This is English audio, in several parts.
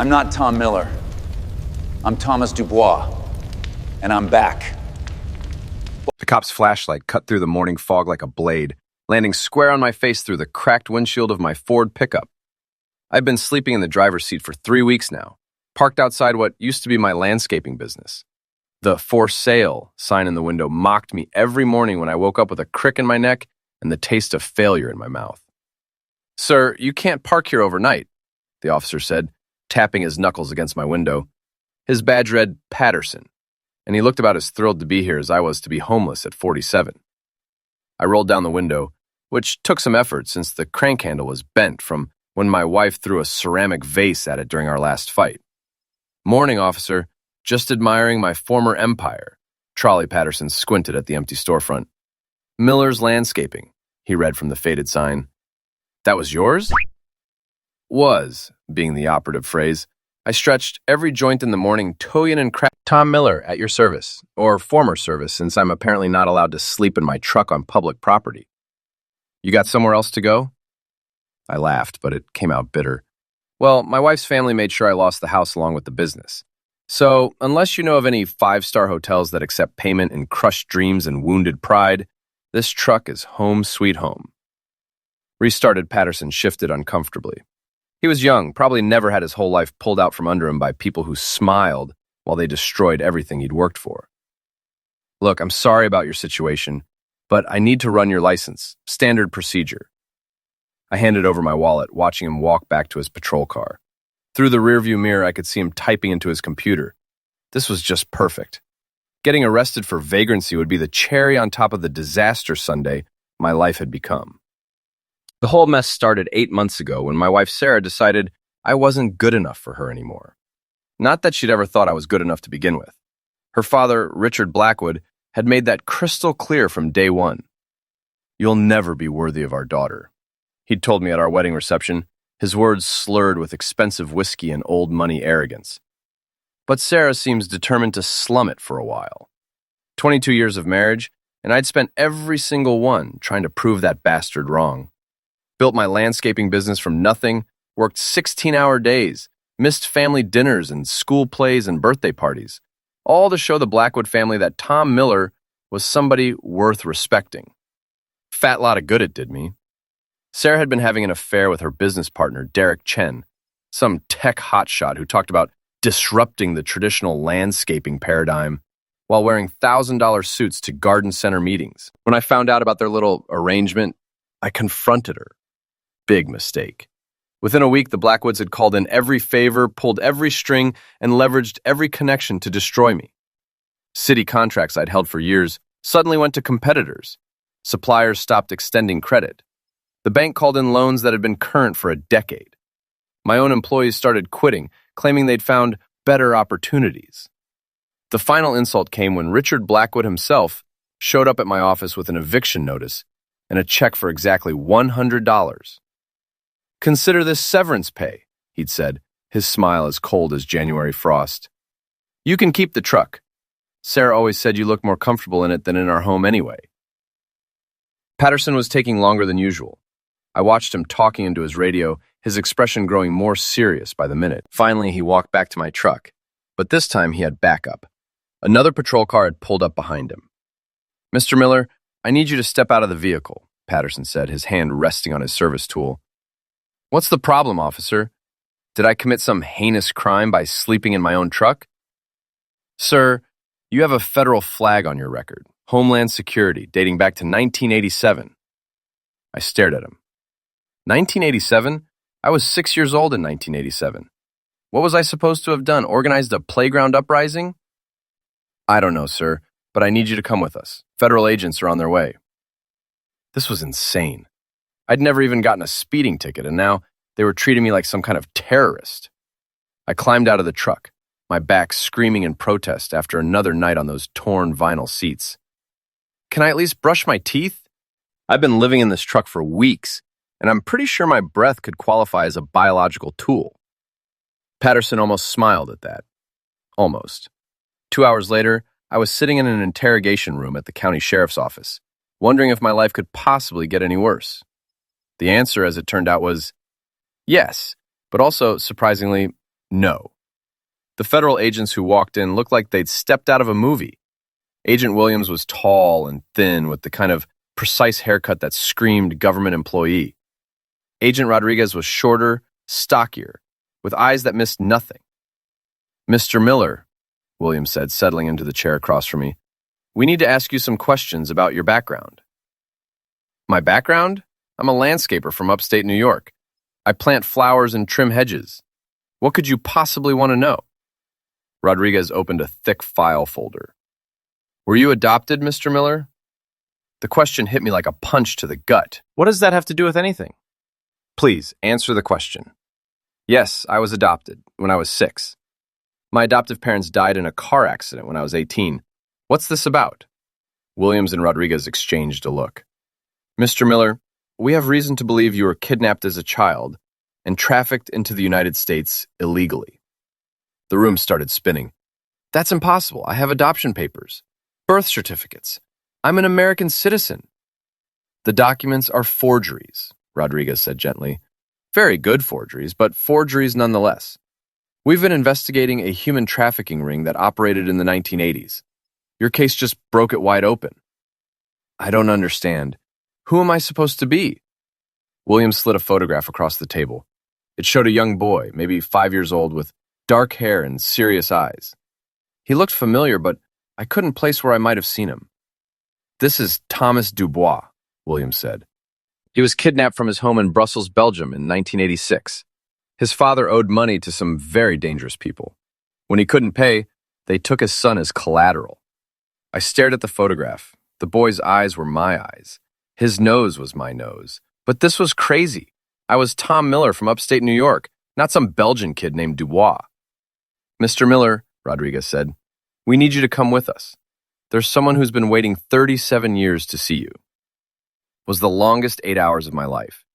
I'm not Tom Miller. I'm Thomas Dubois, and I'm back. The cop's flashlight cut through the morning fog like a blade, landing square on my face through the cracked windshield of my Ford pickup. I've been sleeping in the driver's seat for 3 weeks now, parked outside what used to be my landscaping business. The "for sale" sign in the window mocked me every morning when I woke up with a crick in my neck and the taste of failure in my mouth. "Sir, you can't park here overnight," the officer said, tapping his knuckles against my window. His badge read Patterson, and he looked about as thrilled to be here as I was to be homeless at 47. I rolled down the window, which took some effort since the crank handle was bent from when my wife threw a ceramic vase at it during our last fight. "Morning, officer. Just admiring my former empire." Trolley Patterson squinted at the empty storefront. "Miller's Landscaping," he read from the faded sign. "That was yours?" "Was," being the operative phrase. I stretched every joint in the morning, toeing and crap. "Tom Miller, at your service," or former service, since I'm apparently not allowed to sleep in my truck on public property. "You got somewhere else to go?" I laughed, but it came out bitter. "Well, my wife's family made sure I lost the house along with the business. So, unless you know of any 5-star hotels that accept payment in crushed dreams and wounded pride, this truck is home sweet home." Restarted Patterson shifted uncomfortably. He was young, probably never had his whole life pulled out from under him by people who smiled while they destroyed everything he'd worked for. "Look, I'm sorry about your situation, but I need to run your license. Standard procedure." I handed over my wallet, watching him walk back to his patrol car. Through the rearview mirror, I could see him typing into his computer. This was just perfect. Getting arrested for vagrancy would be the cherry on top of the disaster sundae my life had become. The whole mess started 8 months ago when my wife Sarah decided I wasn't good enough for her anymore. Not that she'd ever thought I was good enough to begin with. Her father, Richard Blackwood, had made that crystal clear from day one. "You'll never be worthy of our daughter," he'd told me at our wedding reception, his words slurred with expensive whiskey and old money arrogance. But Sarah seems determined to slum it for a while. 22 years of marriage, and I'd spent every single one trying to prove that bastard wrong. Built my landscaping business from nothing, worked 16-hour days, missed family dinners and school plays and birthday parties, all to show the Blackwood family that Tom Miller was somebody worth respecting. Fat lot of good it did me. Sarah had been having an affair with her business partner, Derek Chen, some tech hotshot who talked about disrupting the traditional landscaping paradigm while wearing $1,000 suits to garden center meetings. When I found out about their little arrangement, I confronted her. Big mistake. Within a week, the Blackwoods had called in every favor, pulled every string, and leveraged every connection to destroy me. City contracts I'd held for years suddenly went to competitors. Suppliers stopped extending credit. The bank called in loans that had been current for a decade. My own employees started quitting, claiming they'd found better opportunities. The final insult came when Richard Blackwood himself showed up at my office with an eviction notice and a check for exactly $100. "Consider this severance pay," he'd said, his smile as cold as January frost. "You can keep the truck. Sarah always said you look more comfortable in it than in our home anyway." Patterson was taking longer than usual. I watched him talking into his radio, his expression growing more serious by the minute. Finally, he walked back to my truck, but this time he had backup. Another patrol car had pulled up behind him. "Mr. Miller, I need you to step out of the vehicle," Patterson said, his hand resting on his service tool. "What's the problem, officer? Did I commit some heinous crime by sleeping in my own truck?" "Sir, you have a federal flag on your record, Homeland Security, dating back to 1987. I stared at him. 1987? I was 6 years old in 1987. What was I supposed to have done? Organized a playground uprising? "I don't know, sir, but I need you to come with us. Federal agents are on their way." This was insane. I'd never even gotten a speeding ticket, and now they were treating me like some kind of terrorist. I climbed out of the truck, my back screaming in protest after another night on those torn vinyl seats. "Can I at least brush my teeth? I've been living in this truck for weeks, and I'm pretty sure my breath could qualify as a biological tool." Patterson almost smiled at that. Almost. 2 hours later, I was sitting in an interrogation room at the county sheriff's office, wondering if my life could possibly get any worse. The answer, as it turned out, was yes, but also, surprisingly, No. The federal agents who walked in looked like they'd stepped out of a movie. Agent Williams was tall and thin with the kind of precise haircut that screamed government employee. Agent Rodriguez was shorter, stockier, with eyes that missed nothing. "Mr. Miller," Williams said, settling into the chair across from me, "we need to ask you some questions about your background." "My background? I'm a landscaper from upstate New York. I plant flowers and trim hedges. What could you possibly want to know?" Rodriguez opened a thick file folder. "Were you adopted, Mr. Miller?" The question hit me like a punch to the gut. What does that have to do with anything? "Please, answer the question." "Yes, I was adopted when I was 6. My adoptive parents died in a car accident when I was 18. What's this about?" Williams and Rodriguez exchanged a look. "Mr. Miller, we have reason to believe you were kidnapped as a child and trafficked into the United States illegally." The room started spinning. "That's impossible. I have adoption papers, birth certificates. I'm an American citizen." "The documents are forgeries," Rodriguez said gently. "Very good forgeries, but forgeries nonetheless. We've been investigating a human trafficking ring that operated in the 1980s. Your case just broke it wide open." "I don't understand. Who am I supposed to be?" Williams slid a photograph across the table. It showed a young boy, maybe 5 years old, with dark hair and serious eyes. He looked familiar, but I couldn't place where I might have seen him. "This is Thomas Dubois," Williams said. "He was kidnapped from his home in Brussels, Belgium in 1986. His father owed money to some very dangerous people. When he couldn't pay, they took his son as collateral." I stared at the photograph. The boy's eyes were my eyes. His nose was my nose. But this was crazy. I was Tom Miller from upstate New York, not some Belgian kid named Dubois. "Mr. Miller," Rodriguez said, "we need you to come with us. There's someone who's been waiting 37 years to see you." It was the longest 8 hours of my life.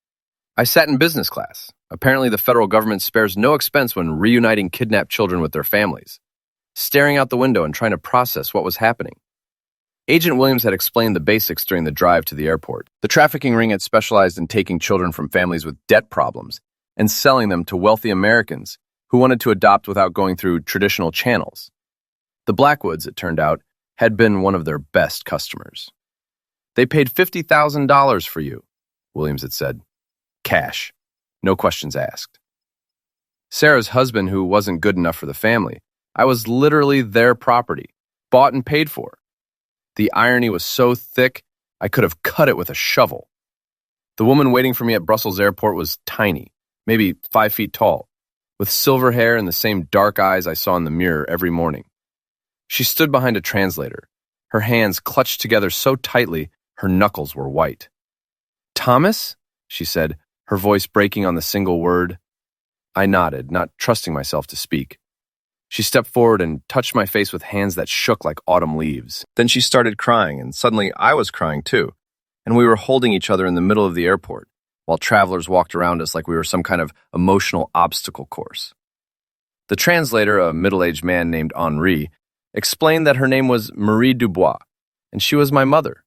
I sat in business class. Apparently the federal government spares no expense when reuniting kidnapped children with their families. Staring out the window and trying to process what was happening. Agent Williams had explained the basics during the drive to the airport. The trafficking ring had specialized in taking children from families with debt problems and selling them to wealthy Americans who wanted to adopt without going through traditional channels. The Blackwoods, it turned out, had been one of their best customers. "They paid $50,000 for you," Williams had said. Cash. No questions asked. Sarah's husband, who wasn't good enough for the family, I was literally their property, bought and paid for. The irony was so thick, I could have cut it with a shovel. The woman waiting for me at Brussels airport was tiny, maybe 5 feet tall, with silver hair and the same dark eyes I saw in the mirror every morning. She stood behind a translator, her hands clutched together so tightly her knuckles were white. "Thomas?" she said, her voice breaking on the single word. I nodded, not trusting myself to speak. She stepped forward and touched my face with hands that shook like autumn leaves. Then she started crying, and suddenly I was crying too, and we were holding each other in the middle of the airport, while travelers walked around us like we were some kind of emotional obstacle course. The translator, a middle-aged man named Henri, explained that her name was Marie Dubois, and she was my mother,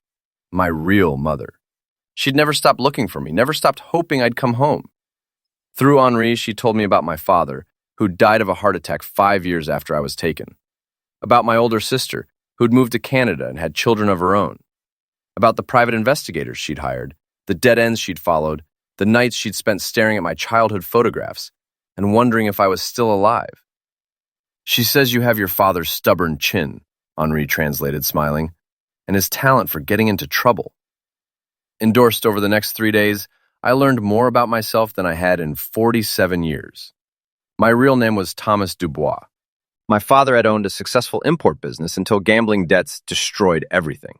my real mother. She'd never stopped looking for me, never stopped hoping I'd come home. Through Henri, she told me about my father, who died of a heart attack 5 years after I was taken. About my older sister, who'd moved to Canada and had children of her own. About the private investigators she'd hired, the dead ends she'd followed, the nights she'd spent staring at my childhood photographs and wondering if I was still alive. She says you have your father's stubborn chin, Henri translated, smiling, and his talent for getting into trouble. Endorsed over the next 3 days, I learned more about myself than I had in 47 years. My real name was Thomas Dubois. My father had owned a successful import business until gambling debts destroyed everything.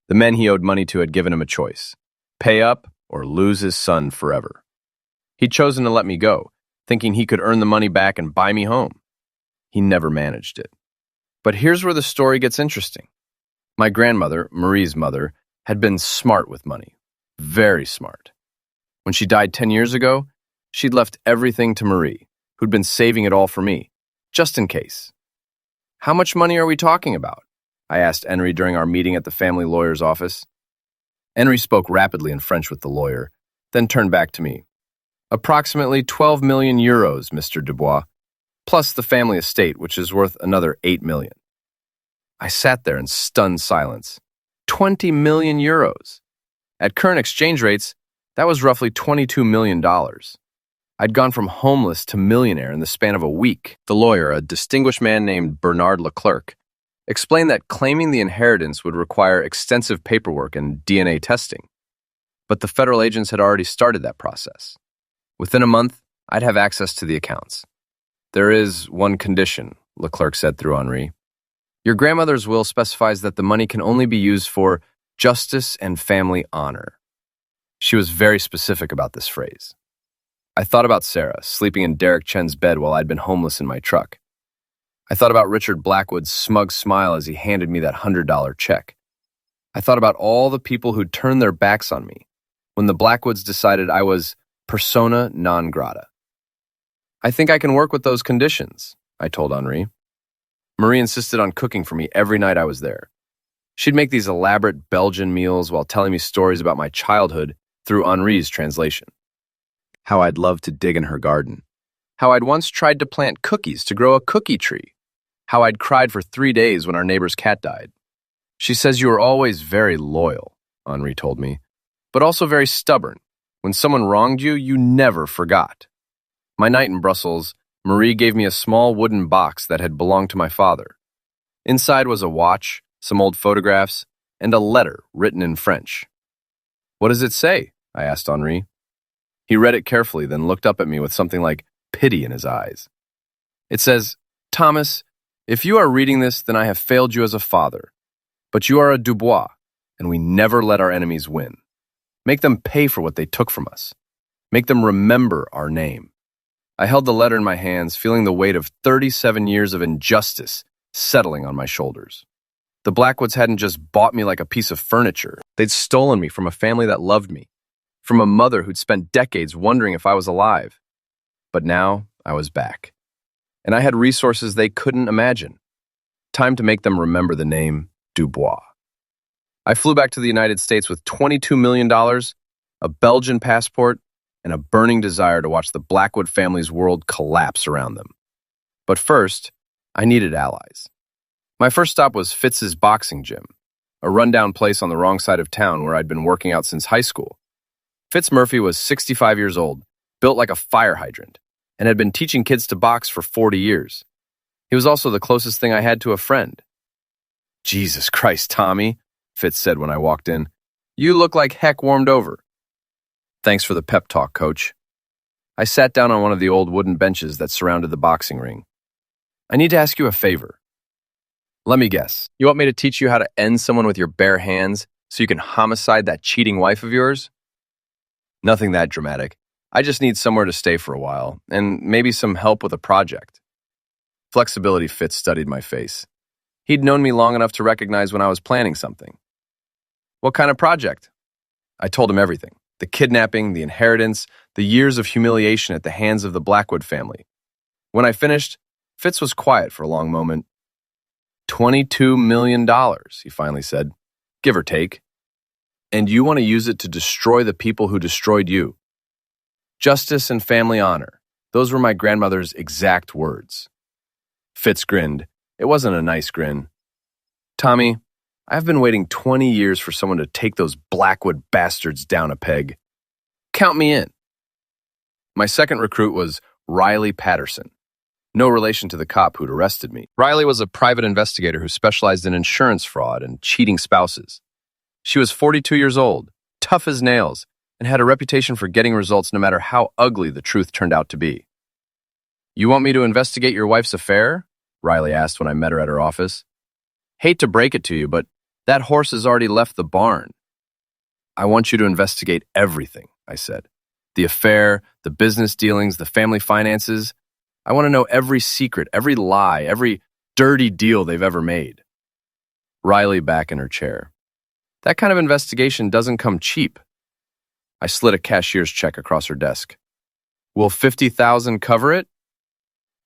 The men he owed money to had given him a choice: pay up or lose his son forever. He'd chosen to let me go, thinking he could earn the money back and buy me home. He never managed it. But here's where the story gets interesting. My grandmother, Marie's mother, had been smart with money. Very smart. When she died 10 years ago, she'd left everything to Marie, who'd been saving it all for me, just in case. "How much money are we talking about?" I asked Henri during our meeting at the family lawyer's office. Henri spoke rapidly in French with the lawyer, then turned back to me. "Approximately 12 million euros, Mr. Dubois. plus the family estate, which is worth another 8 million. I sat there in stunned silence. 20 million euros. At current exchange rates, that was roughly $22 million. I'd gone from homeless to millionaire in the span of a week. The lawyer, a distinguished man named Bernard Leclerc, explained that claiming the inheritance would require extensive paperwork and DNA testing. But the federal agents had already started that process. Within a month, I'd have access to the accounts. There is one condition, Leclerc said through Henri. Your grandmother's will specifies that the money can only be used for justice and family honor. She was very specific about this phrase. I thought about Sarah, sleeping in Derek Chen's bed while I'd been homeless in my truck. I thought about Richard Blackwood's smug smile as he handed me that $100 check. I thought about all the people who'd turned their backs on me when the Blackwoods decided I was persona non grata. I think I can work with those conditions, I told Henri. Marie insisted on cooking for me every night I was there. She'd make these elaborate Belgian meals while telling me stories about my childhood through Henri's translation. How I'd loved to dig in her garden. How I'd once tried to plant cookies to grow a cookie tree. How I'd cried for 3 days when our neighbor's cat died. She says you were always very loyal, Henri told me, but also very stubborn. When someone wronged you, you never forgot. My night in Brussels, Marie gave me a small wooden box that had belonged to my father. Inside was a watch, some old photographs, and a letter written in French. What does it say? I asked Henri. He read it carefully, then looked up at me with something like pity in his eyes. It says, Thomas, if you are reading this, then I have failed you as a father. But you are a Dubois, and we never let our enemies win. Make them pay for what they took from us. Make them remember our name. I held the letter in my hands, feeling the weight of 37 years of injustice settling on my shoulders. The Blackwoods hadn't just bought me like a piece of furniture. They'd stolen me from a family that loved me, from a mother who'd spent decades wondering if I was alive. But now I was back, and I had resources they couldn't imagine. Time to make them remember the name Dubois. I flew back to the United States with $22 million, a Belgian passport, and a burning desire to watch the Blackwood family's world collapse around them. But first, I needed allies. My first stop was Fitz's boxing gym, a rundown place on the wrong side of town where I'd been working out since high school. Fitz Murphy was 65 years old, built like a fire hydrant, and had been teaching kids to box for 40 years. He was also the closest thing I had to a friend. Jesus Christ, Tommy, Fitz said when I walked in. You look like heck warmed over. Thanks for the pep talk, coach. I sat down on one of the old wooden benches that surrounded the boxing ring. I need to ask you a favor. Let me guess. You want me to teach you how to end someone with your bare hands so you can homicide that cheating wife of yours? Nothing that dramatic. I just need somewhere to stay for a while, and maybe some help with a project. Flexibility Fitz studied my face. He'd known me long enough to recognize when I was planning something. What kind of project? I told him everything. The kidnapping, the inheritance, the years of humiliation at the hands of the Blackwood family. When I finished, Fitz was quiet for a long moment. $22 million, he finally said, give or take. And you want to use it to destroy the people who destroyed you. Justice and family honor. Those were my grandmother's exact words. Fitz grinned. It wasn't a nice grin. Tommy, I've been waiting 20 years for someone to take those Blackwood bastards down a peg. Count me in. My second recruit was Riley Patterson. No relation to the cop who'd arrested me. Riley was a private investigator who specialized in insurance fraud and cheating spouses. She was 42 years old, tough as nails, and had a reputation for getting results no matter how ugly the truth turned out to be. You want me to investigate your wife's affair? Riley asked when I met her at her office. Hate to break it to you, but that horse has already left the barn. I want you to investigate everything, I said. The affair, the business dealings, the family finances. I want to know every secret, every lie, every dirty deal they've ever made. Riley back in her chair. That kind of investigation doesn't come cheap. I slid a cashier's check across her desk. Will $50,000 cover it?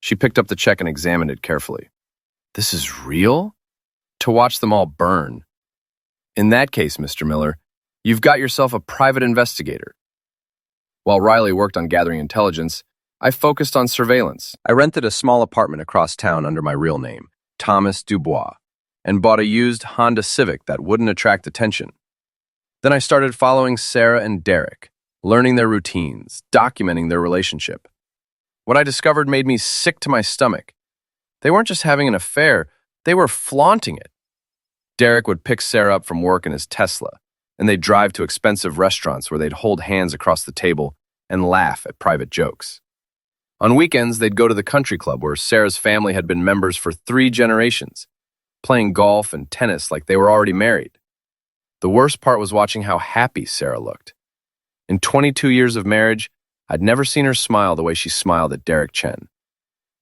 She picked up the check and examined it carefully. This is real? To watch them all burn. In that case, Mr. Miller, you've got yourself a private investigator. While Riley worked on gathering intelligence, I focused on surveillance. I rented a small apartment across town under my real name, Thomas Dubois, and bought a used Honda Civic that wouldn't attract attention. Then I started following Sarah and Derek, learning their routines, documenting their relationship. What I discovered made me sick to my stomach. They weren't just having an affair, they were flaunting it. Derek would pick Sarah up from work in his Tesla, and they'd drive to expensive restaurants where they'd hold hands across the table and laugh at private jokes. On weekends, they'd go to the country club where Sarah's family had been members for 3 generations, playing golf and tennis like they were already married. The worst part was watching how happy Sarah looked. In 22 years of marriage, I'd never seen her smile the way she smiled at Derek Chen.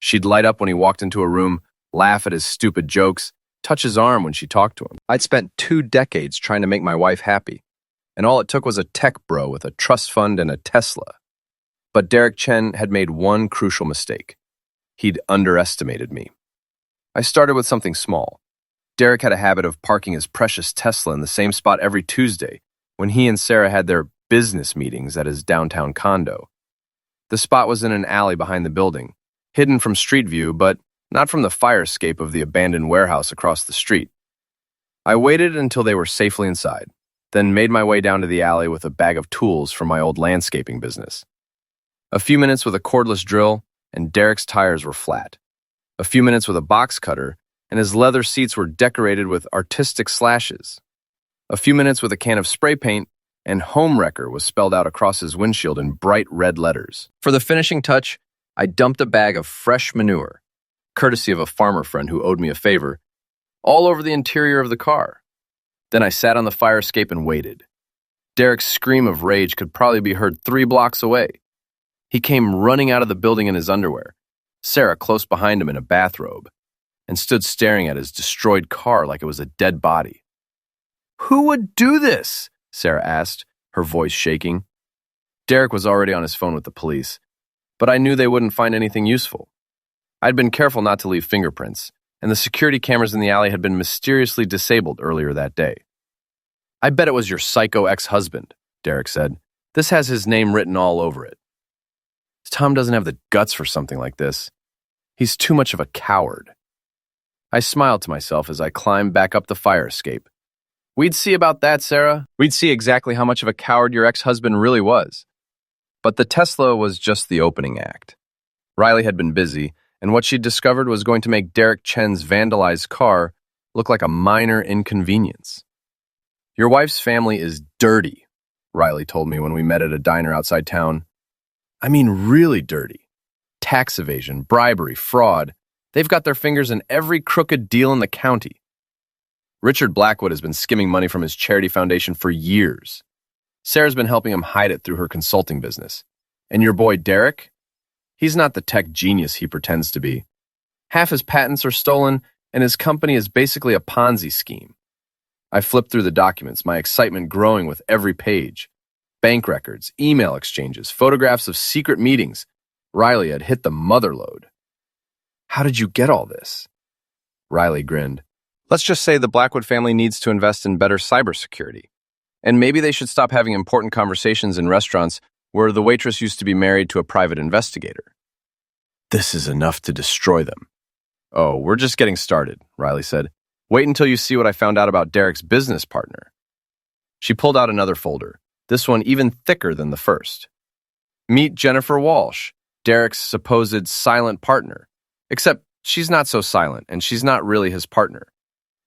She'd light up when he walked into a room, laugh at his stupid jokes, touch his arm when she talked to him. I'd spent 2 decades trying to make my wife happy, and all it took was a tech bro with a trust fund and a Tesla. But Derek Chen had made one crucial mistake. He'd underestimated me. I started with something small. Derek had a habit of parking his precious Tesla in the same spot every Tuesday when he and Sarah had their business meetings at his downtown condo. The spot was in an alley behind the building, hidden from street view, but not from the fire escape of the abandoned warehouse across the street. I waited until they were safely inside, then made my way down to the alley with a bag of tools from my old landscaping business. A few minutes with a cordless drill, and Derek's tires were flat. A few minutes with a box cutter, and his leather seats were decorated with artistic slashes. A few minutes with a can of spray paint, and Home Wrecker was spelled out across his windshield in bright red letters. For the finishing touch, I dumped a bag of fresh manure, courtesy of a farmer friend who owed me a favor, all over the interior of the car. Then I sat on the fire escape and waited. Derek's scream of rage could probably be heard 3 blocks away. He came running out of the building in his underwear, Sarah close behind him in a bathrobe, and stood staring at his destroyed car like it was a dead body. "Who would do this?" Sarah asked, her voice shaking. Derek was already on his phone with the police, but I knew they wouldn't find anything useful. I'd been careful not to leave fingerprints, and the security cameras in the alley had been mysteriously disabled earlier that day. "I bet it was your psycho ex-husband," Derek said. "This has his name written all over it." Tom doesn't have the guts for something like this. He's too much of a coward. I smiled to myself as I climbed back up the fire escape. "We'd see about that, Sarah. We'd see exactly how much of a coward your ex-husband really was." But the Tesla was just the opening act. Riley had been busy, and what she'd discovered was going to make Derek Chen's vandalized car look like a minor inconvenience. "Your wife's family is dirty," Riley told me when we met at a diner outside town. "I mean really dirty. Tax evasion, bribery, fraud. They've got their fingers in every crooked deal in the county. Richard Blackwood has been skimming money from his charity foundation for years. Sarah's been helping him hide it through her consulting business. And your boy Derek? He's not the tech genius he pretends to be. Half his patents are stolen, and his company is basically a Ponzi scheme." I flipped through the documents, my excitement growing with every page. Bank records, email exchanges, photographs of secret meetings. Riley had hit the mother lode. "How did you get all this?" Riley grinned. "Let's just say the Blackwood family needs to invest in better cybersecurity. And maybe they should stop having important conversations in restaurants where the waitress used to be married to a private investigator." "This is enough to destroy them." "Oh, we're just getting started," Riley said. "Wait until you see what I found out about Derek's business partner." She pulled out another folder, this one even thicker than the first. "Meet Jennifer Walsh, Derek's supposed silent partner. Except she's not so silent, and she's not really his partner.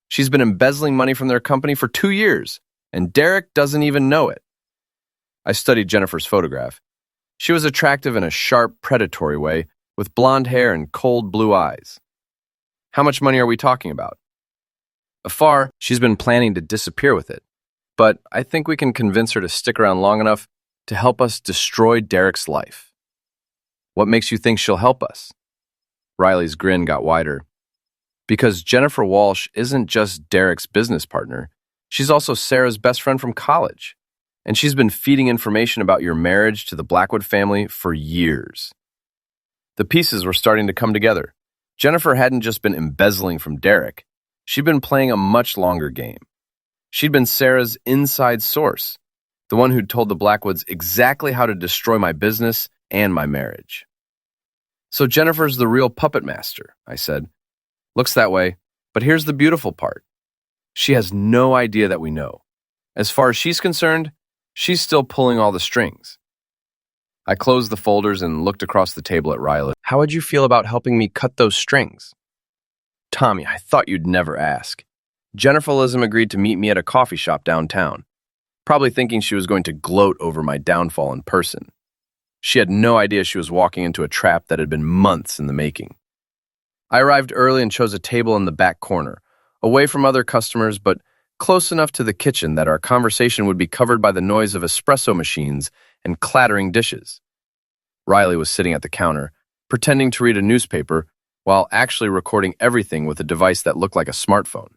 She's been embezzling money from their company for 2 years, and Derek doesn't even know it." I studied Jennifer's photograph. She was attractive in a sharp, predatory way, with blonde hair and cold blue eyes. "How much money are we talking about?" "Afar, she's been planning to disappear with it, but I think we can convince her to stick around long enough to help us destroy Derek's life." "What makes you think she'll help us?" Riley's grin got wider. "Because Jennifer Walsh isn't just Derek's business partner. She's also Sarah's best friend from college. And she's been feeding information about your marriage to the Blackwood family for years." The pieces were starting to come together. Jennifer hadn't just been embezzling from Derek. She'd been playing a much longer game. She'd been Sarah's inside source, the one who'd told the Blackwoods exactly how to destroy my business and my marriage. So Jennifer's the real puppet master, I said. Looks that way, but here's the beautiful part. She has no idea that we know. As far as she's concerned, she's still pulling all the strings. I closed the folders and looked across the table at Riley. How would you feel about helping me cut those strings? Tommy, I thought you'd never ask. Jennifer Lism agreed to meet me at a coffee shop downtown, probably thinking she was going to gloat over my downfall in person. She had no idea she was walking into a trap that had been months in the making. I arrived early and chose a table in the back corner, away from other customers, but close enough to the kitchen that our conversation would be covered by the noise of espresso machines and clattering dishes. Riley was sitting at the counter, pretending to read a newspaper while actually recording everything with a device that looked like a smartphone.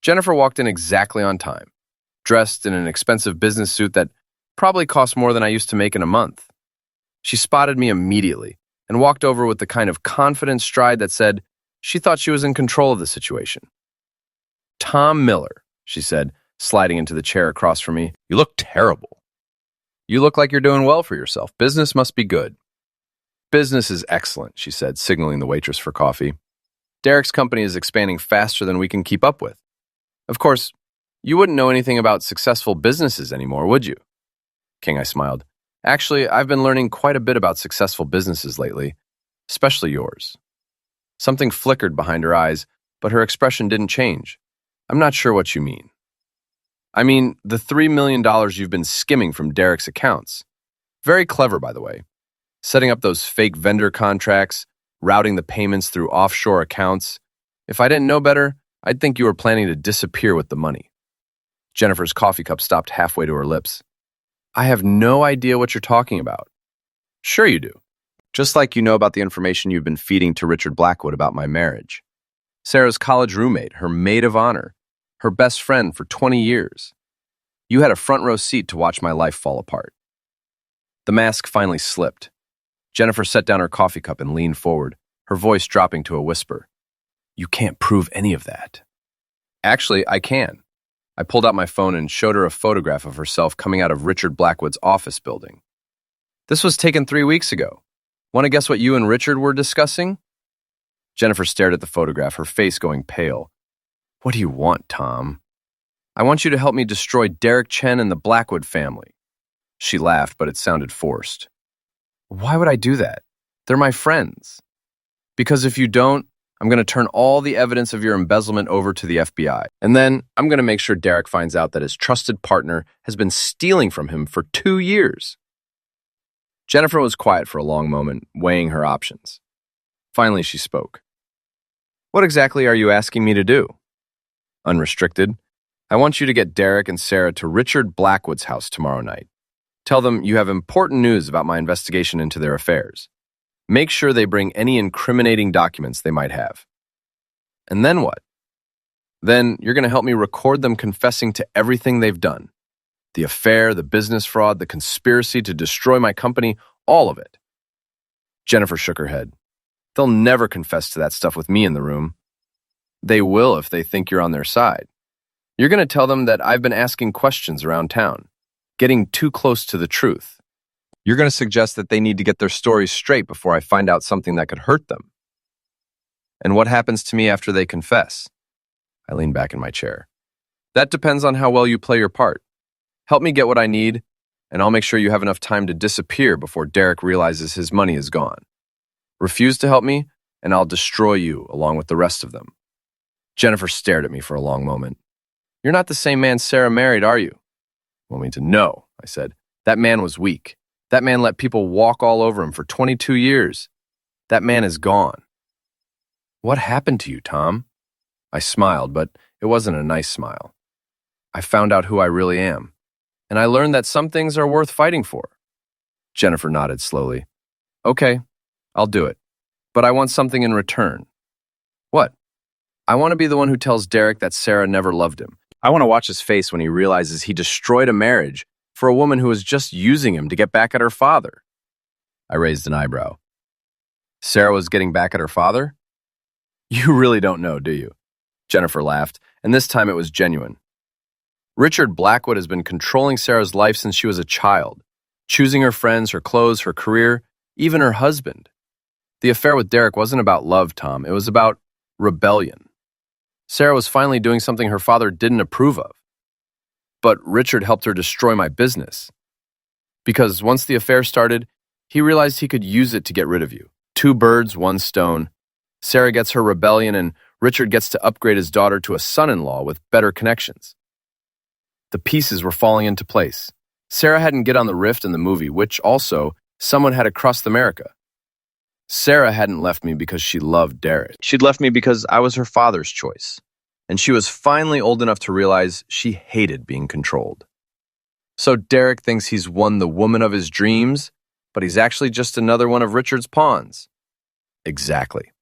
Jennifer walked in exactly on time, dressed in an expensive business suit that probably cost more than I used to make in a month. She spotted me immediately and walked over with the kind of confident stride that said she thought she was in control of the situation. Tom Miller, she said, sliding into the chair across from me. You look terrible. You look like you're doing well for yourself. Business must be good. Business is excellent, she said, signaling the waitress for coffee. Derek's company is expanding faster than we can keep up with. Of course, you wouldn't know anything about successful businesses anymore, would you? King, I smiled. Actually, I've been learning quite a bit about successful businesses lately, especially yours. Something flickered behind her eyes, but her expression didn't change. I'm not sure what you mean. I mean, the $3 million you've been skimming from Derek's accounts. Very clever, by the way. Setting up those fake vendor contracts, routing the payments through offshore accounts. If I didn't know better, I'd think you were planning to disappear with the money. Jennifer's coffee cup stopped halfway to her lips. I have no idea what you're talking about. Sure you do. Just like you know about the information you've been feeding to Richard Blackwood about my marriage. Sarah's college roommate, her maid of honor, her best friend for 20 years. You had a front row seat to watch my life fall apart. The mask finally slipped. Jennifer set down her coffee cup and leaned forward, her voice dropping to a whisper. You can't prove any of that. Actually, I can. I pulled out my phone and showed her a photograph of herself coming out of Richard Blackwood's office building. This was taken 3 weeks ago. Want to guess what you and Richard were discussing? Jennifer stared at the photograph, her face going pale. What do you want, Tom? I want you to help me destroy Derek Chen and the Blackwood family. She laughed, but it sounded forced. Why would I do that? They're my friends. Because if you don't, I'm going to turn all the evidence of your embezzlement over to the FBI. And then I'm going to make sure Derek finds out that his trusted partner has been stealing from him for 2 years. Jennifer was quiet for a long moment, weighing her options. Finally, she spoke. What exactly are you asking me to do? Unrestricted. I want you to get Derek and Sarah to Richard Blackwood's house tomorrow night. Tell them you have important news about my investigation into their affairs. Make sure they bring any incriminating documents they might have. And then what? Then you're going to help me record them confessing to everything they've done. The affair, the business fraud, the conspiracy to destroy my company, all of it. Jennifer shook her head. They'll never confess to that stuff with me in the room. They will if they think you're on their side. You're going to tell them that I've been asking questions around town, getting too close to the truth. You're going to suggest that they need to get their stories straight before I find out something that could hurt them. And what happens to me after they confess? I lean back in my chair. That depends on how well you play your part. Help me get what I need, and I'll make sure you have enough time to disappear before Derek realizes his money is gone. Refuse to help me, and I'll destroy you along with the rest of them. Jennifer stared at me for a long moment. You're not the same man Sarah married, are you? Want me to know, I said. That man was weak. That man let people walk all over him for 22 years. That man is gone. What happened to you, Tom? I smiled, but it wasn't a nice smile. I found out who I really am, and I learned that some things are worth fighting for. Jennifer nodded slowly. Okay, I'll do it, but I want something in return. What? I want to be the one who tells Derek that Sarah never loved him. I want to watch his face when he realizes he destroyed a marriage for a woman who was just using him to get back at her father. I raised an eyebrow. Sarah was getting back at her father? You really don't know, do you? Jennifer laughed, and this time it was genuine. Richard Blackwood has been controlling Sarah's life since she was a child, choosing her friends, her clothes, her career, even her husband. The affair with Derek wasn't about love, Tom. It was about rebellion. Sarah was finally doing something her father didn't approve of. But Richard helped her destroy my business. Because once the affair started, he realized he could use it to get rid of you. 2 birds, 1 stone. Sarah gets her rebellion, and Richard gets to upgrade his daughter to a son-in-law with better connections. The pieces were falling into place. Sarah hadn't get on the rift in the movie, which also, someone had to crust America. Sarah hadn't left me because she loved Derek. She'd left me because I was her father's choice. And she was finally old enough to realize she hated being controlled. So Derek thinks he's won the woman of his dreams, but he's actually just another one of Richard's pawns. Exactly.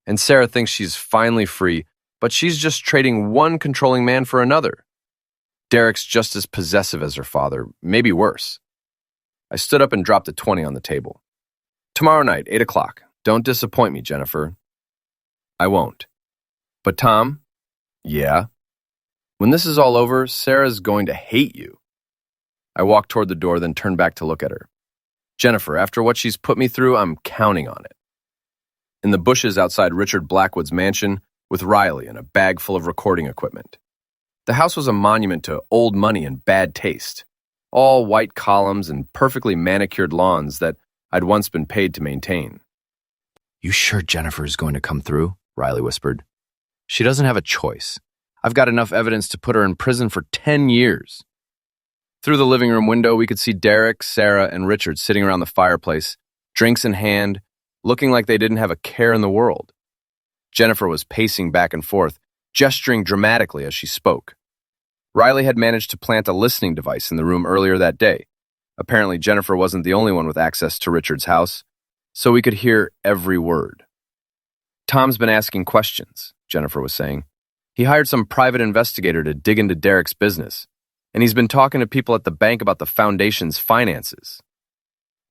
And Sarah thinks she's finally free, but she's just trading one controlling man for another. Derek's just as possessive as her father, maybe worse. I stood up and dropped a 20 on the table. Tomorrow night, 8 o'clock. Don't disappoint me, Jennifer. I won't. But Tom? Yeah? When this is all over, Sarah's going to hate you. I walked toward the door, then turned back to look at her. Jennifer, after what she's put me through, I'm counting on it. In the bushes outside Richard Blackwood's mansion, with Riley and a bag full of recording equipment. The house was a monument to old money and bad taste. All white columns and perfectly manicured lawns that I'd once been paid to maintain. You sure Jennifer is going to come through? Riley whispered. She doesn't have a choice. I've got enough evidence to put her in prison for 10 years. Through the living room window, we could see Derek, Sarah, and Richard sitting around the fireplace, drinks in hand, looking like they didn't have a care in the world. Jennifer was pacing back and forth, gesturing dramatically as she spoke. Riley had managed to plant a listening device in the room earlier that day. Apparently, Jennifer wasn't the only one with access to Richard's house, so we could hear every word. Tom's been asking questions, Jennifer was saying. He hired some private investigator to dig into Derek's business, and he's been talking to people at the bank about the foundation's finances.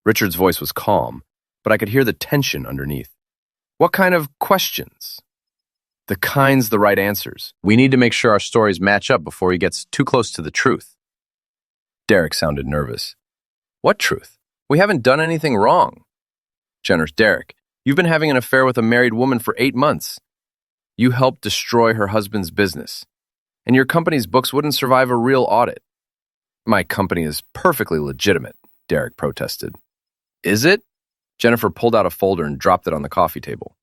Richard's voice was calm, but I could hear the tension underneath. What kind of questions? The kind's the right answers. We need to make sure our stories match up before he gets too close to the truth. Derek sounded nervous. What truth? We haven't done anything wrong. Jennifer, Derek, you've been having an affair with a married woman for 8 months. You helped destroy her husband's business, and your company's books wouldn't survive a real audit. My company is perfectly legitimate, Derek protested. Is it? Jennifer pulled out a folder and dropped it on the coffee table.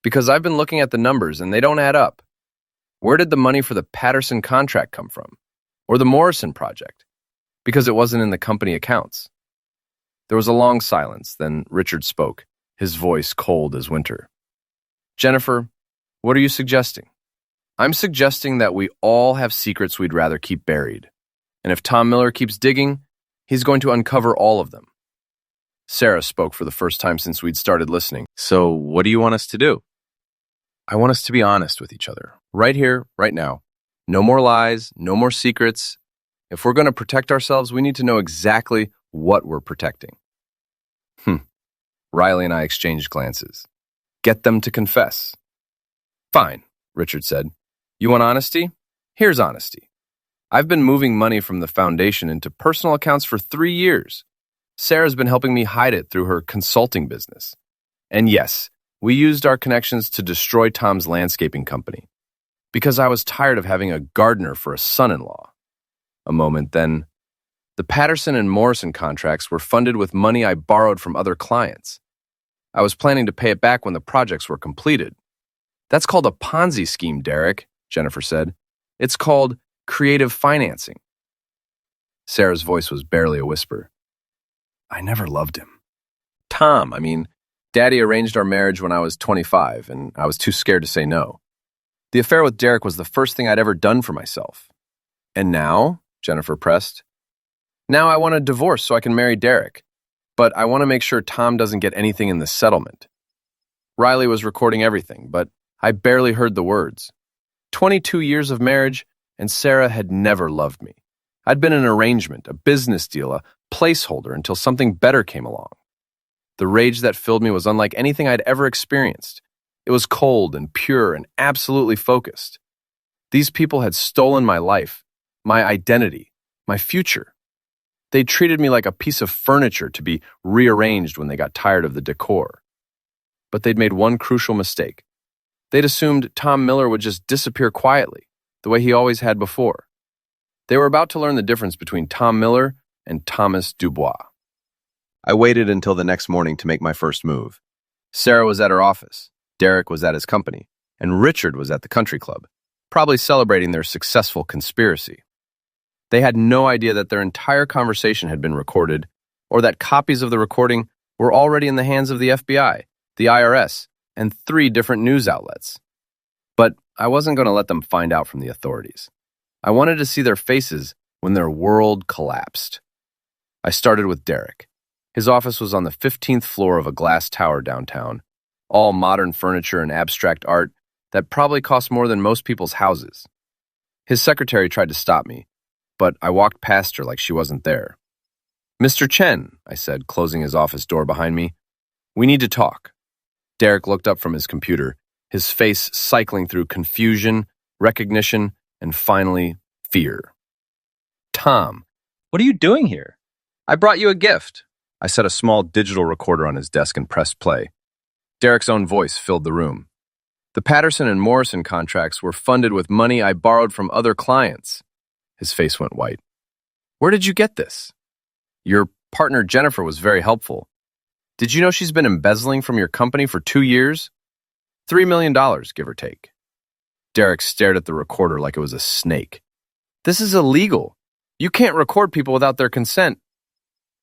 Because I've been looking at the numbers and they don't add up. Where did the money for the Patterson contract come from? Or the Morrison project? Because it wasn't in the company accounts. There was a long silence, then Richard spoke, his voice cold as winter. Jennifer, what are you suggesting? I'm suggesting that we all have secrets we'd rather keep buried. And if Tom Miller keeps digging, he's going to uncover all of them. Sarah spoke for the first time since we'd started listening. So what do you want us to do? I want us to be honest with each other. Right here, right now. No more lies, no more secrets. If we're going to protect ourselves, we need to know exactly what we're protecting. Riley and I exchanged glances. Get them to confess. Fine, Richard said. You want honesty? Here's honesty. I've been moving money from the foundation into personal accounts for 3 years. Sarah's been helping me hide it through her consulting business. And yes, we used our connections to destroy Tom's landscaping company. Because I was tired of having a gardener for a son-in-law. A moment, then. The Patterson and Morrison contracts were funded with money I borrowed from other clients. I was planning to pay it back when the projects were completed. That's called a Ponzi scheme, Derek, Jennifer said. It's called creative financing. Sarah's voice was barely a whisper. I never loved him. Tom, Daddy arranged our marriage when I was 25, and I was too scared to say no. The affair with Derek was the first thing I'd ever done for myself. And now, Jennifer pressed, now I want a divorce so I can marry Derek. But I want to make sure Tom doesn't get anything in the settlement. Riley was recording everything, but I barely heard the words. 22 years of marriage, and Sarah had never loved me. I'd been an arrangement, a business deal, a placeholder until something better came along. The rage that filled me was unlike anything I'd ever experienced. It was cold and pure and absolutely focused. These people had stolen my life, my identity, my future. They treated me like a piece of furniture to be rearranged when they got tired of the decor. But they'd made one crucial mistake. They'd assumed Tom Miller would just disappear quietly, the way he always had before. They were about to learn the difference between Tom Miller and Thomas Dubois. I waited until the next morning to make my first move. Sarah was at her office, Derek was at his company, and Richard was at the country club, probably celebrating their successful conspiracy. They had no idea that their entire conversation had been recorded, or that copies of the recording were already in the hands of the FBI, the IRS, and 3 different news outlets. But I wasn't going to let them find out from the authorities. I wanted to see their faces when their world collapsed. I started with Derek. His office was on the 15th floor of a glass tower downtown, all modern furniture and abstract art that probably cost more than most people's houses. His secretary tried to stop me, but I walked past her like she wasn't there. "Mr. Chen," I said, closing his office door behind me, "we need to talk." Derek looked up from his computer, his face cycling through confusion, recognition, and finally, fear. "Tom, What are you doing here? I brought you a gift." I set a small digital recorder on his desk and pressed play. Derek's own voice filled the room. "The Patterson and Morrison contracts were funded with money I borrowed from other clients." His face went white. "Where did you get this?" "Your partner Jennifer was very helpful. Did you know she's been embezzling from your company for 2 years? $3 million, give or take." Derek stared at the recorder like it was a snake. "This is illegal. You can't record people without their consent."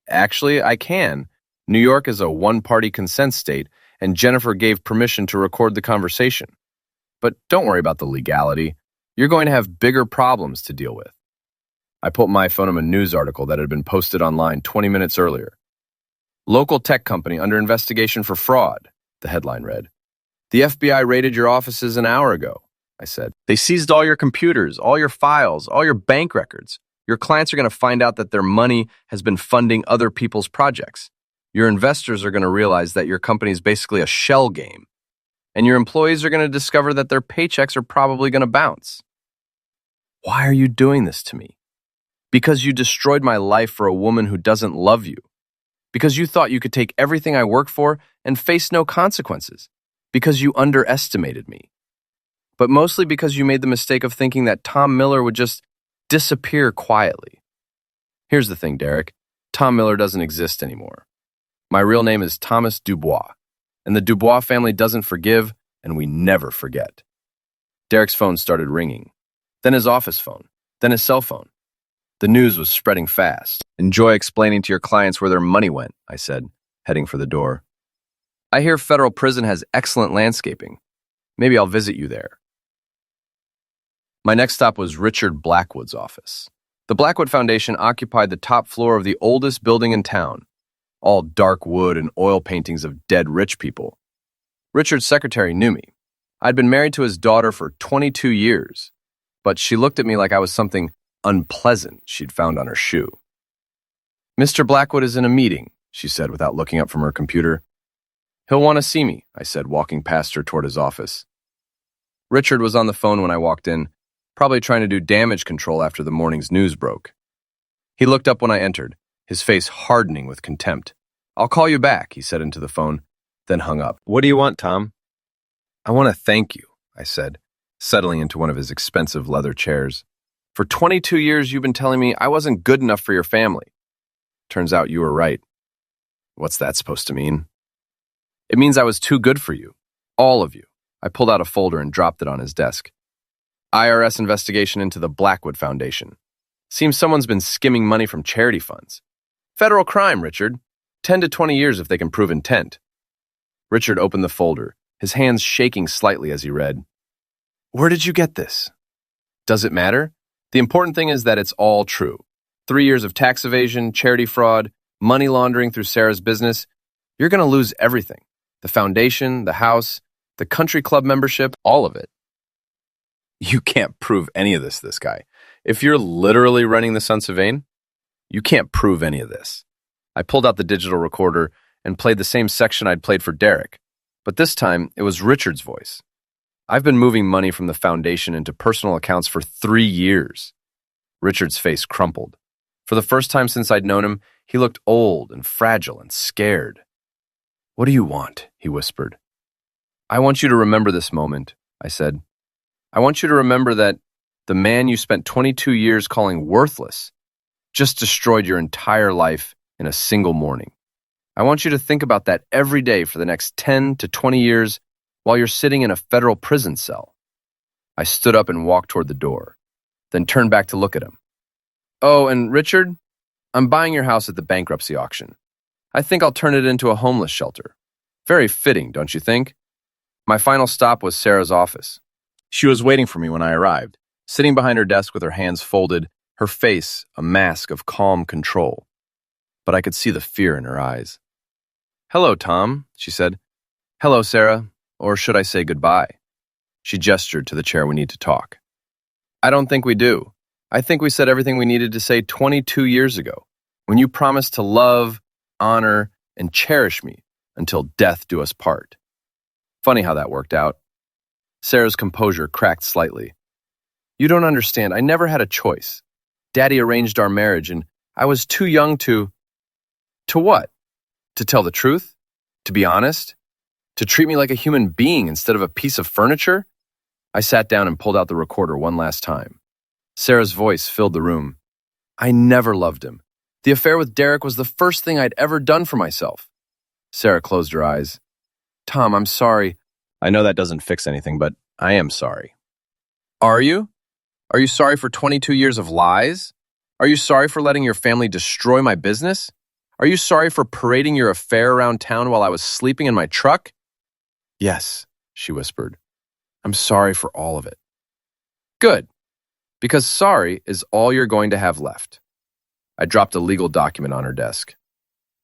"Actually, I can. New York is a one-party consent state, and Jennifer gave permission to record the conversation. But don't worry about the legality. You're going to have bigger problems to deal with." I put my phone on a news article that had been posted online 20 minutes earlier. "Local tech company under investigation for fraud," the headline read. "The FBI raided your offices an hour ago," I said. "They seized all your computers, all your files, all your bank records. Your clients are going to find out that their money has been funding other people's projects. Your investors are going to realize that your company is basically a shell game. And your employees are going to discover that their paychecks are probably going to bounce." "Why are you doing this to me?" "Because you destroyed my life for a woman who doesn't love you. Because you thought you could take everything I work for and face no consequences. Because you underestimated me. But mostly because you made the mistake of thinking that Tom Miller would just disappear quietly. Here's the thing, Derek. Tom Miller doesn't exist anymore. My real name is Thomas Dubois, and the Dubois family doesn't forgive, and we never forget." Derek's phone started ringing. Then his office phone. Then his cell phone. The news was spreading fast. "Enjoy explaining to your clients where their money went," I said, heading for the door. "I hear federal prison has excellent landscaping. Maybe I'll visit you there." My next stop was Richard Blackwood's office. The Blackwood Foundation occupied the top floor of the oldest building in town, all dark wood and oil paintings of dead rich people. Richard's secretary knew me. I'd been married to his daughter for 22 years, but she looked at me like I was something unpleasant she'd found on her shoe. "Mr. Blackwood is in a meeting," she said without looking up from her computer. "He'll want to see me," I said, walking past her toward his office. Richard was on the phone when I walked in, probably trying to do damage control after the morning's news broke. He looked up when I entered, his face hardening with contempt. "I'll call you back," he said into the phone, then hung up. "What do you want, Tom?" "I want to thank you," I said, settling into one of his expensive leather chairs. "For 22 years, you've been telling me I wasn't good enough for your family. Turns out you were right." "What's that supposed to mean?" "It means I was too good for you. All of you." I pulled out a folder and dropped it on his desk. "IRS investigation into the Blackwood Foundation. Seems someone's been skimming money from charity funds. Federal crime, Richard. 10 to 20 years if they can prove intent." Richard opened the folder, his hands shaking slightly as he read. "Where did you get this?" "Does it matter? The important thing is that it's all true. 3 years of tax evasion, charity fraud, money laundering through Sarah's business. You're going to lose everything. The foundation, the house, the country club membership, all of it." "You can't prove any of this guy. If you're literally running the Sons of Vain, you can't prove any of this." I pulled out the digital recorder and played the same section I'd played for Derek, but this time it was Richard's voice. "I've been moving money from the foundation into personal accounts for 3 years. Richard's face crumpled. For the first time since I'd known him, he looked old and fragile and scared. "What do you want?" he whispered. I want you to remember this moment, I said. I want you to remember that the man you spent 22 years calling worthless just destroyed your entire life in a single morning. I want you to think about that every day for the next 10 to 20 years while you're sitting in a federal prison cell. I stood up and walked toward the door, then turned back to look at him. Oh, and Richard, I'm buying your house at the bankruptcy auction. I think I'll turn it into a homeless shelter. Very fitting, don't you think? My final stop was Sarah's office. She was waiting for me when I arrived, sitting behind her desk with her hands folded, her face a mask of calm control. But I could see the fear in her eyes. Hello, Tom, she said. Hello, Sarah, or should I say goodbye? She gestured to the chair we need to talk. I don't think we do. I think we said everything we needed to say 22 years ago, when you promised to love, honor, and cherish me until death do us part. Funny how that worked out. Sarah's composure cracked slightly. You don't understand. I never had a choice. Daddy arranged our marriage, and I was too young to... To what? To tell the truth? To be honest? To treat me like a human being instead of a piece of furniture? I sat down and pulled out the recorder one last time. Sarah's voice filled the room. I never loved him. The affair with Derek was the first thing I'd ever done for myself. Sarah closed her eyes. Tom, I'm sorry. I know that doesn't fix anything, but I am sorry. Are you? Are you sorry for 22 years of lies? Are you sorry for letting your family destroy my business? Are you sorry for parading your affair around town while I was sleeping in my truck? Yes, she whispered. I'm sorry for all of it. Good, because sorry is all you're going to have left. I dropped a legal document on her desk.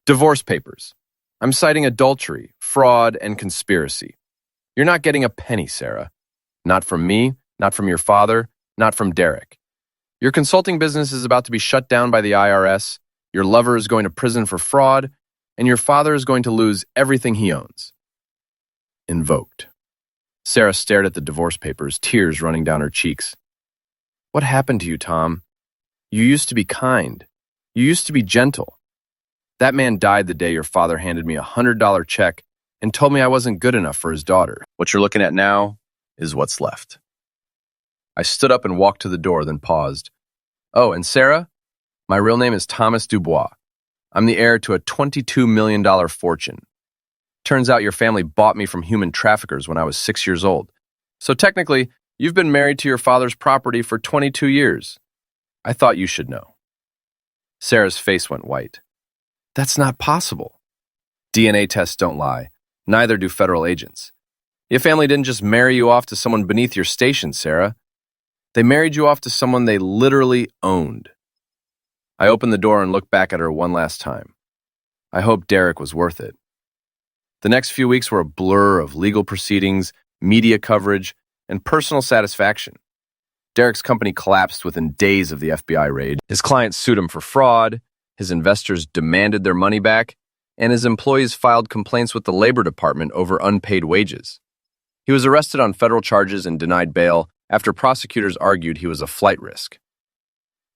Divorce papers. I'm citing adultery, fraud, and conspiracy. You're not getting a penny, Sarah. Not from me, not from your father, not from Derek. Your consulting business is about to be shut down by the IRS, your lover is going to prison for fraud, and your father is going to lose everything he owns. Invoked. Sarah stared at the divorce papers, tears running down her cheeks. What happened to you, Tom? You used to be kind. You used to be gentle. That man died the day your father handed me a $100 check and told me I wasn't good enough for his daughter. What you're looking at now is what's left. I stood up and walked to the door, then paused. Oh, and Sarah? My real name is Thomas Dubois. I'm the heir to a $22 million fortune. Turns out your family bought me from human traffickers when I was 6 years old. So technically, you've been married to your father's property for 22 years. I thought you should know. Sarah's face went white. That's not possible. DNA tests don't lie. Neither do federal agents. Your family didn't just marry you off to someone beneath your station, Sarah. They married you off to someone they literally owned. I opened the door and looked back at her one last time. I hoped Derek was worth it. The next few weeks were a blur of legal proceedings, media coverage, and personal satisfaction. Derek's company collapsed within days of the FBI raid. His clients sued him for fraud, his investors demanded their money back, and his employees filed complaints with the Labor Department over unpaid wages. He was arrested on federal charges and denied bail after prosecutors argued he was a flight risk.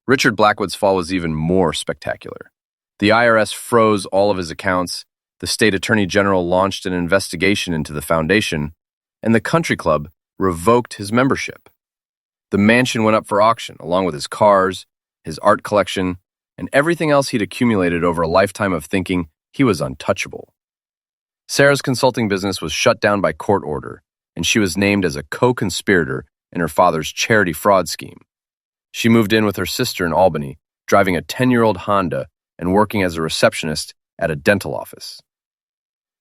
Richard Blackwood's fall was even more spectacular. The IRS froze all of his accounts, the state attorney general launched an investigation into the foundation, and the country club revoked his membership. The mansion went up for auction, along with his cars, his art collection, and everything else he'd accumulated over a lifetime of thinking he was untouchable. Sarah's consulting business was shut down by court order, and she was named as a co-conspirator in her father's charity fraud scheme. She moved in with her sister in Albany, driving a 10-year-old Honda and working as a receptionist at a dental office.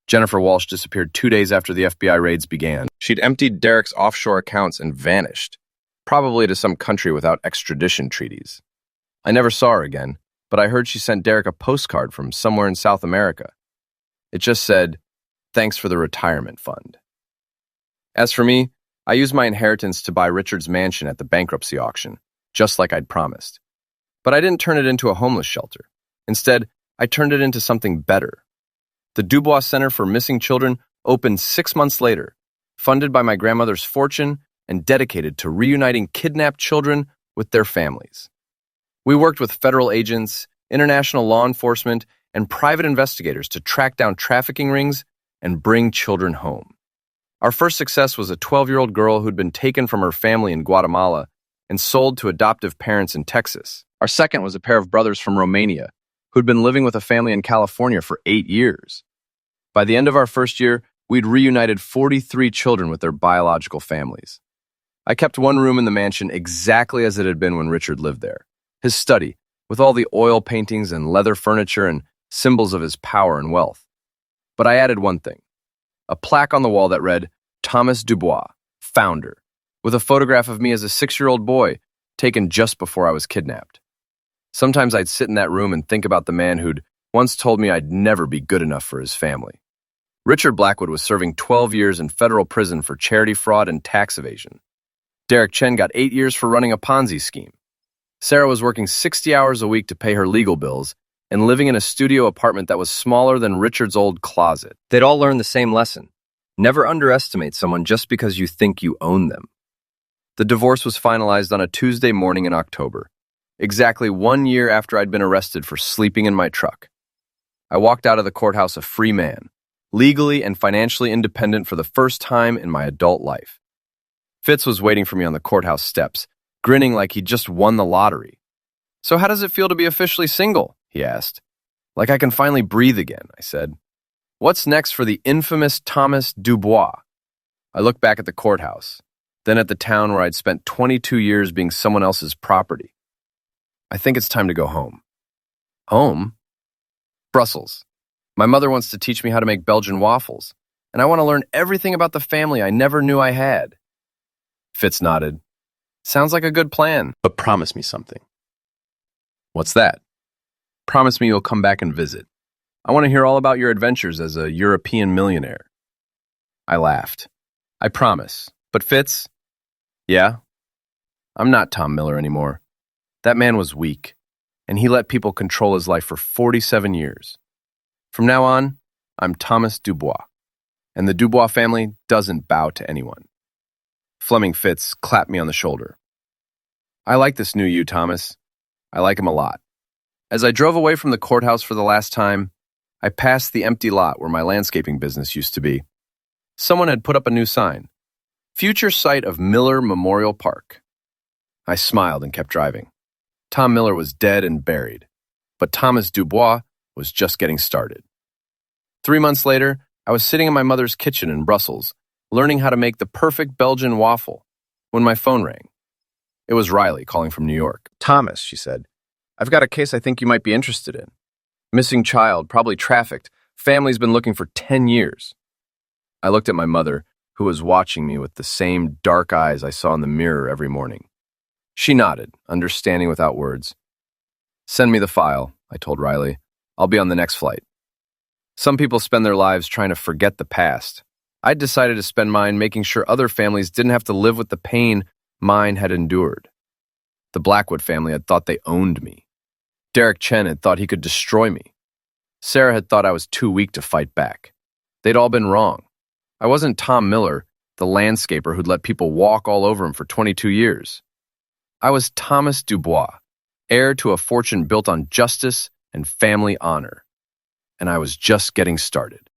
Jennifer Walsh disappeared 2 days after the FBI raids began. She'd emptied Derek's offshore accounts and vanished, probably to some country without extradition treaties. I never saw her again, but I heard she sent Derek a postcard from somewhere in South America. It just said, "Thanks for the retirement fund." As for me, I used my inheritance to buy Richard's mansion at the bankruptcy auction, just like I'd promised. But I didn't turn it into a homeless shelter. Instead, I turned it into something better. The Dubois Center for Missing Children opened 6 months later, funded by my grandmother's fortune and dedicated to reuniting kidnapped children with their families. We worked with federal agents, international law enforcement, and private investigators to track down trafficking rings and bring children home. Our first success was a 12-year-old girl who'd been taken from her family in Guatemala and sold to adoptive parents in Texas. Our second was a pair of brothers from Romania who'd been living with a family in California for 8 years. By the end of our first year, we'd reunited 43 children with their biological families. I kept one room in the mansion exactly as it had been when Richard lived there, his study, with all the oil paintings and leather furniture and symbols of his power and wealth. But I added one thing, a plaque on the wall that read, Thomas Dubois, founder, with a photograph of me as a 6-year-old boy taken just before I was kidnapped. Sometimes I'd sit in that room and think about the man who'd once told me I'd never be good enough for his family. Richard Blackwood was serving 12 years in federal prison for charity fraud and tax evasion. Derek Chen got 8 years for running a Ponzi scheme. Sarah was working 60 hours a week to pay her legal bills and living in a studio apartment that was smaller than Richard's old closet. They'd all learned the same lesson. Never underestimate someone just because you think you own them. The divorce was finalized on a Tuesday morning in October, exactly 1 year after I'd been arrested for sleeping in my truck. I walked out of the courthouse a free man, legally and financially independent for the first time in my adult life. Fitz was waiting for me on the courthouse steps, grinning like he'd just won the lottery. "So how does it feel to be officially single?" he asked. "Like I can finally breathe again," I said. "What's next for the infamous Thomas Dubois?" I looked back at the courthouse, then at the town where I'd spent 22 years being someone else's property. I think it's time to go home. Home? Brussels. My mother wants to teach me how to make Belgian waffles, and I want to learn everything about the family I never knew I had. Fitz nodded. "Sounds like a good plan." But promise me something. "What's that?" "Promise me you'll come back and visit. I want to hear all about your adventures as a European millionaire." I laughed. "I promise. But Fitz?" "Yeah? I'm not Tom Miller anymore. That man was weak, and he let people control his life for 47 years. From now on, I'm Thomas Dubois, and the Dubois family doesn't bow to anyone." Fleming Fitz clapped me on the shoulder. "I like this new you, Thomas. I like him a lot." As I drove away from the courthouse for the last time, I passed the empty lot where my landscaping business used to be. Someone had put up a new sign, "Future site of Miller Memorial Park." I smiled and kept driving. Tom Miller was dead and buried, but Thomas Dubois was just getting started. 3 months later, I was sitting in my mother's kitchen in Brussels, learning how to make the perfect Belgian waffle, when my phone rang. It was Riley calling from New York. "Thomas," she said, "I've got a case I think you might be interested in. Missing child, probably trafficked. Family's been looking for 10 years. I looked at my mother, who was watching me with the same dark eyes I saw in the mirror every morning. She nodded, understanding without words. "Send me the file," I told Riley. "I'll be on the next flight." Some people spend their lives trying to forget the past. I'd decided to spend mine making sure other families didn't have to live with the pain mine had endured. The Blackwood family had thought they owned me. Derek Chen had thought he could destroy me. Sarah had thought I was too weak to fight back. They'd all been wrong. I wasn't Tom Miller, the landscaper who'd let people walk all over him for 22 years. I was Thomas Dubois, heir to a fortune built on justice and family honor. And I was just getting started.